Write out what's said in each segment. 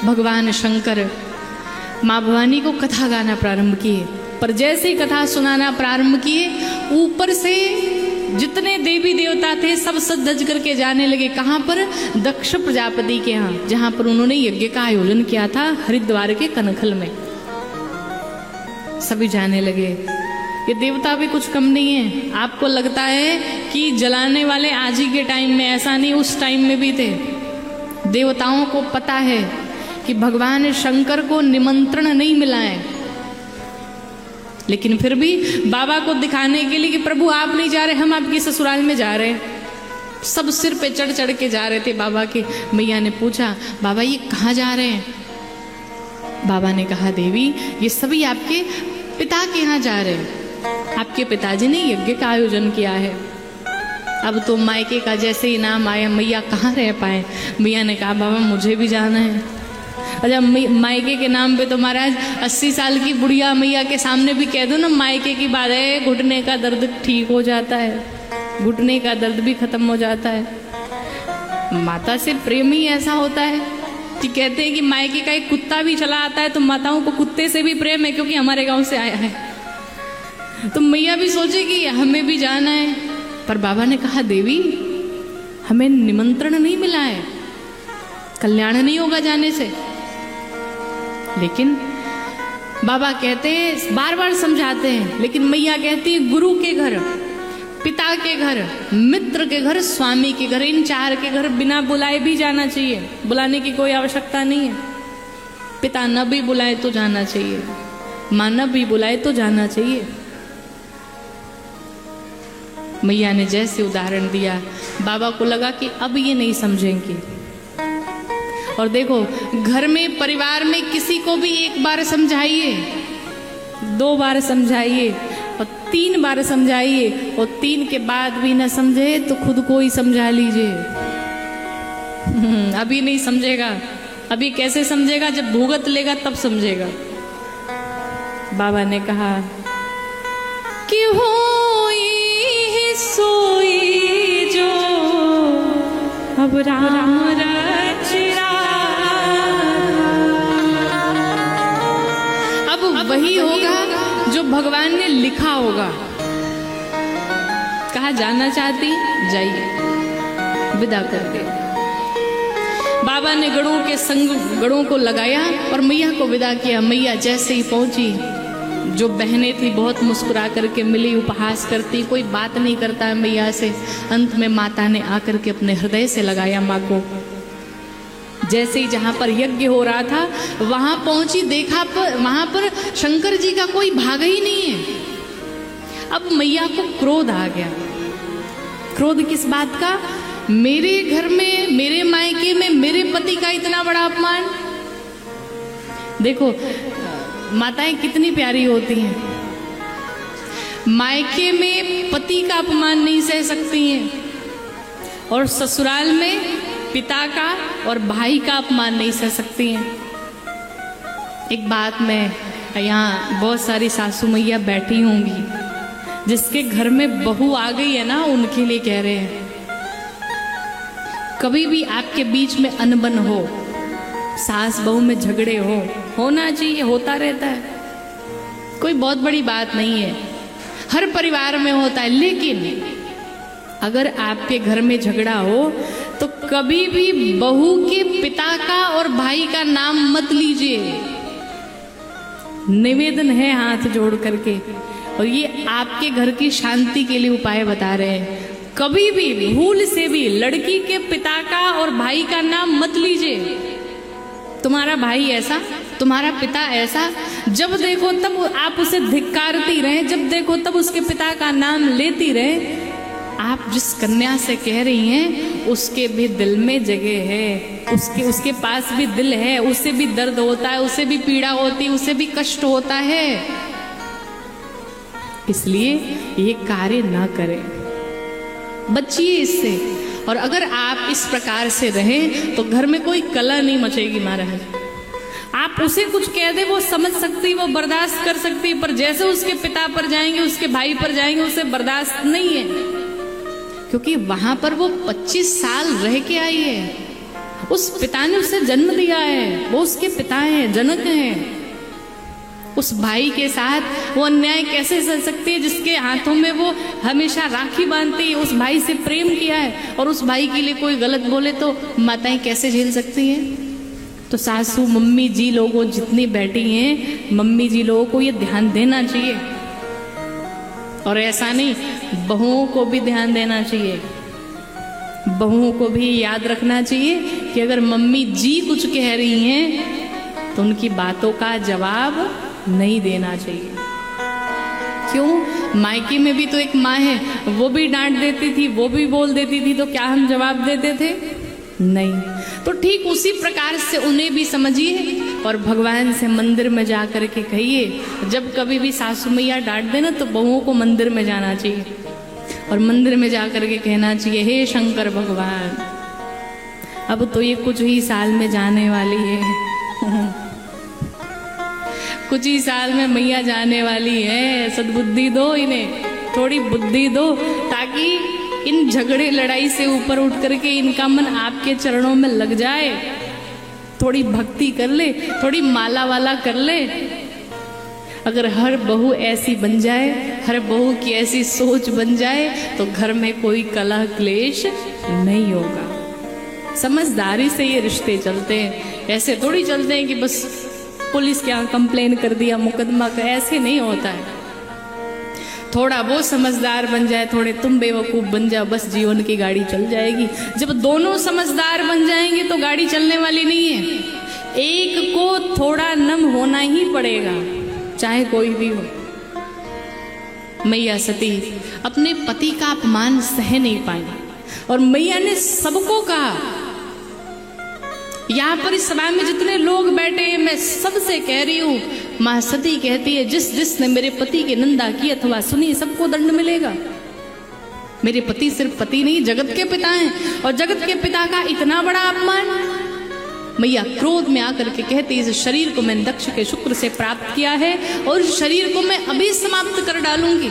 भगवान शंकर माँ भवानी को कथा गाना प्रारंभ किए। पर जैसे ही कथा सुनाना प्रारंभ किए, ऊपर से जितने देवी देवता थे सब सज धज करके जाने लगे। कहाँ पर? दक्ष प्रजापति के यहाँ, जहाँ पर उन्होंने यज्ञ का आयोजन किया था, हरिद्वार के कनखल में। सभी जाने लगे। ये देवता भी कुछ कम नहीं है। आपको लगता है कि जलाने वाले आज ही के टाइम में, ऐसा नहीं, उस टाइम में भी थे। देवताओं को पता है कि भगवान शंकर को निमंत्रण नहीं मिला है, लेकिन फिर भी बाबा को दिखाने के लिए कि प्रभु आप नहीं जा रहे, हम आपकी ससुराल में जा रहे हैं। सब सिर पे चढ़ चढ़ के जा रहे थे बाबा के। मैया ने पूछा, बाबा ये कहाँ जा रहे हैं? बाबा ने कहा, देवी ये सभी आपके पिता के यहाँ जा रहे हैं। आपके पिताजी ने यज्ञ का आयोजन किया है। अब तो मायके का जैसे ही नाम आया, मैया कहाँ रह पाए। मैया ने कहा, बाबा मुझे भी जाना है। अच्छा, मायके के नाम पे तो महाराज 80 साल की बुढ़िया मैया के सामने भी कह दो ना, मायके की बात है, घुटने का दर्द ठीक हो जाता है, घुटने का दर्द भी खत्म हो जाता है। माता से प्रेम ही ऐसा होता है कि कहते हैं कि मायके का एक कुत्ता भी चला आता है तो माताओं को कुत्ते से भी प्रेम है, क्योंकि हमारे गांव से आया है। तो मैया भी सोचे कि हमें भी जाना है। पर बाबा ने कहा, देवी हमें निमंत्रण नहीं मिला है, कल्याण नहीं होगा जाने से। लेकिन बाबा कहते हैं, बार बार समझाते हैं, लेकिन मैया कहती है, गुरु के घर, पिता के घर, मित्र के घर, स्वामी के घर, इन चार के घर बिना बुलाए भी जाना चाहिए। बुलाने की कोई आवश्यकता नहीं है। पिता न भी बुलाए तो जाना चाहिए, माँ न भी बुलाए तो जाना चाहिए। मैया ने जैसे उदाहरण दिया, बाबा को लगा कि अब ये नहीं समझेंगे। और देखो, घर में, परिवार में किसी को भी एक बार समझाइए, 2 बार समझाइए और 3 बार समझाइए, और 3 के बाद भी ना समझे तो खुद को ही समझा लीजिए। अभी नहीं समझेगा। अभी कैसे समझेगा? जब भुगत लेगा तब समझेगा। बाबा ने कहा कि होई सोई जो अब राम रचिया, अब वही होगा जो भगवान ने लिखा होगा। कहा, जाना चाहती जाइए, विदा कर दे। बाबा ने गणों के संग गणों को लगाया और मैया को विदा किया। मैया जैसे ही पहुंची, जो बहनें थी बहुत मुस्कुरा करके मिली, उपहास करती, कोई बात नहीं करता है मैया से। अंत में माता ने आकर के अपने हृदय से लगाया माँ को। जैसे ही जहाँ पर यज्ञ हो रहा था वहां पहुंची, देखा वहां पर शंकर जी का कोई भाग ही नहीं है। अब मैया को क्रोध आ गया। क्रोध किस बात का? मेरे घर में, मेरे मायके में मेरे पति का इतना बड़ा अपमान। देखो माताएं कितनी प्यारी होती हैं, मायके में पति का अपमान नहीं सह सकती हैं, और ससुराल में पिता का और भाई का अपमान नहीं सह सकती हैं। एक बात, मैं यहाँ बहुत सारी सासू मैया बैठी होंगी, जिसके घर में बहू आ गई है ना, उनके लिए कह रहे हैं, कभी भी आपके बीच में अनबन हो, सास बहू में झगड़े होना चाहिए, होता रहता है, कोई बहुत बड़ी बात नहीं है, हर परिवार में होता है। लेकिन अगर आपके घर में झगड़ा हो तो कभी भी बहू के पिता का और भाई का नाम मत लीजिए। निवेदन है हाथ जोड़ करके, और ये आपके घर की शांति के लिए उपाय बता रहे हैं। कभी भी भूल से भी लड़की के पिता का और भाई का नाम मत लीजिए। तुम्हारा भाई ऐसा, तुम्हारा पिता ऐसा, जब देखो तब आप उसे धिक्कारती रहे, जब देखो तब उसके पिता का नाम लेती रहे। आप जिस कन्या से कह रही हैं उसके भी दिल में जगह है, उसके पास भी दिल है, उसे भी दर्द होता है, उसे भी पीड़ा होती है, उसे भी कष्ट होता है। इसलिए ये कार्य ना करें, बचिए इससे। और अगर आप इस प्रकार से रहें तो घर में कोई कलह नहीं मचेगी महाराज। आप उसे कुछ कह दे, वो समझ सकती, वो बर्दाश्त कर सकती, पर जैसे उसके पिता पर जाएंगे, उसके भाई पर जाएंगे, उसे बर्दाश्त नहीं है, क्योंकि वहां पर वो 25 साल रह के आई है। उस पिता ने उसे जन्म दिया है, वो उसके पिता हैं, जनक हैं। उस भाई के साथ वो अन्याय कैसे सह सकती है जिसके हाथों में वो हमेशा राखी बांधती है, उस भाई से प्रेम किया है, और उस भाई के लिए कोई गलत बोले तो माताएं कैसे झेल सकती हैं। तो सासू मम्मी जी लोगों जितनी बैठी हैं, मम्मी जी लोगों को ये ध्यान देना चाहिए, और ऐसा नहीं बहुओं को भी ध्यान देना चाहिए। बहुओं को भी याद रखना चाहिए कि अगर मम्मी जी कुछ कह रही हैं तो उनकी बातों का जवाब नहीं देना चाहिए। क्यों? मायके में भी तो एक माँ है, वो भी डांट देती थी, वो भी बोल देती थी, तो क्या हम जवाब देते थे? नहीं। तो ठीक उसी प्रकार से उन्हें भी समझिए और भगवान से मंदिर में जा कर के कहिए। जब कभी भी सासू मैया डांट देना तो बहुओं को मंदिर में जाना चाहिए और मंदिर में जा कर के कहना चाहिए, हे शंकर भगवान, अब तो ये कुछ ही साल में जाने वाली है कुछ ही साल में मैया जाने वाली है, सद्बुद्धि दो इन्हें, थोड़ी बुद्धि दो, ताकि इन झगड़े लड़ाई से ऊपर उठ करके इनका मन आपके चरणों में लग जाए, थोड़ी भक्ति कर ले, थोड़ी माला वाला कर ले। अगर हर बहू ऐसी बन जाए, हर बहू की ऐसी सोच बन जाए, तो घर में कोई कलह क्लेश नहीं होगा। समझदारी से ये रिश्ते चलते हैं, ऐसे थोड़ी चलते हैं कि बस पुलिस के यहाँ कंप्लेन कर दिया, मुकदमा का, ऐसे नहीं होता है। थोड़ा वो समझदार बन जाए, थोड़े तुम बेवकूफ बन जाओ, बस जीवन की गाड़ी चल जाएगी। जब दोनों समझदार बन जाएंगे तो गाड़ी चलने वाली नहीं है। एक को थोड़ा नम होना ही पड़ेगा, चाहे कोई भी हो। मैया सती अपने पति का अपमान सह नहीं पाई और मैया ने सबको कहा, यहाँ पर इस सभा में जितने लोग बैठे हैं मैं सबसे कह रही हूँ, माँ सती कहती है, जिस जिसने मेरे पति की निंदा की अथवा सुनी सबको दंड मिलेगा। मेरे पति सिर्फ पति नहीं, जगत के पिता हैं, और जगत के पिता का इतना बड़ा अपमान। मैया क्रोध में आकर के कहती, इस शरीर को मैंने दक्ष के शुक्र से प्राप्त किया है और इस शरीर को मैं अभी समाप्त कर डालूंगी।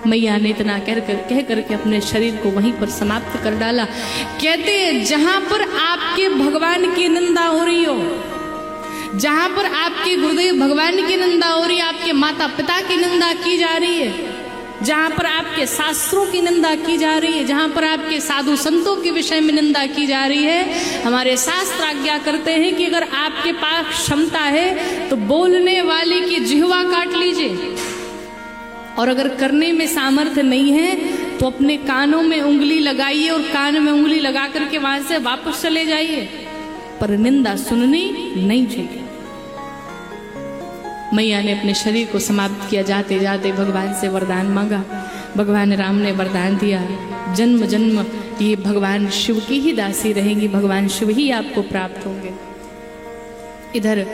मैया ने इतना कह करके अपने शरीर को वहीं पर समाप्त कर डाला। कहते हैं, जहां पर आपके भगवान की निंदा हो रही हो, जहां पर आपके गुरुदेव भगवान की निंदा हो रही है, आपके माता पिता की निंदा की जा रही है, जहां पर आपके शास्त्रों की निंदा की जा रही है, जहां पर आपके साधु संतों के विषय में निंदा की जा रही है, हमारे शास्त्र आज्ञा करते हैं कि अगर आपके पास क्षमता है तो बोलने वाले की जिह्वा काट लीजिए, और अगर करने में सामर्थ्य नहीं है तो अपने कानों में उंगली लगाइए और कान में उंगली लगा करके वहां से वापस चले जाइए, पर निंदा सुननी नहीं चाहिए। मैया ने अपने शरीर को समाप्त किया। जाते जाते भगवान से वरदान मांगा, भगवान राम ने वरदान दिया, जन्म जन्म ये भगवान शिव की ही दासी रहेंगी, भगवान शिव ही आपको प्राप्त होंगे। इधर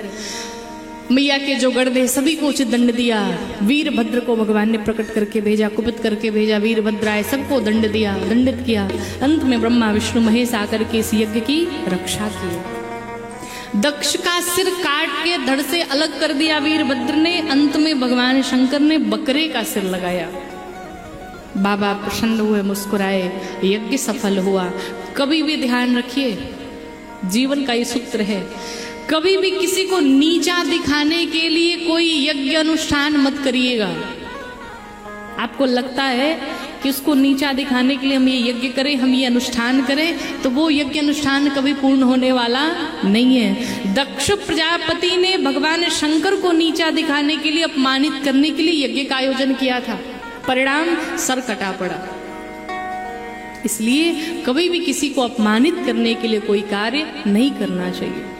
मैया के जो गर्दे सभी को उचित दंड दिया। वीरभद्र को भगवान ने प्रकट करके भेजा, कुपित करके भेजा, वीरभद्र आए, सबको दंड दिया, दंडित किया। अंत में ब्रह्मा विष्णु महेश आकर के इस यज्ञ की रक्षा की। दक्ष का सिर काट के धड़ से अलग कर दिया वीरभद्र ने। अंत में भगवान शंकर ने बकरे का सिर लगाया। बाबा प्रसन्न हुए, मुस्कुराए, यज्ञ सफल हुआ। कभी भी ध्यान रखिए, जीवन का ये सूत्र है, कभी भी किसी को नीचा दिखाने के लिए कोई यज्ञ अनुष्ठान मत करिएगा। आपको लगता है कि उसको नीचा दिखाने के लिए हम ये यज्ञ करें, हम ये अनुष्ठान करें, तो वो यज्ञ अनुष्ठान कभी पूर्ण होने वाला नहीं है। दक्ष प्रजापति ने भगवान शंकर को नीचा दिखाने के लिए, अपमानित करने के लिए यज्ञ का आयोजन किया था, परिणाम सर कटा पड़ा। इसलिए कभी भी किसी को अपमानित करने के लिए कोई कार्य नहीं करना चाहिए।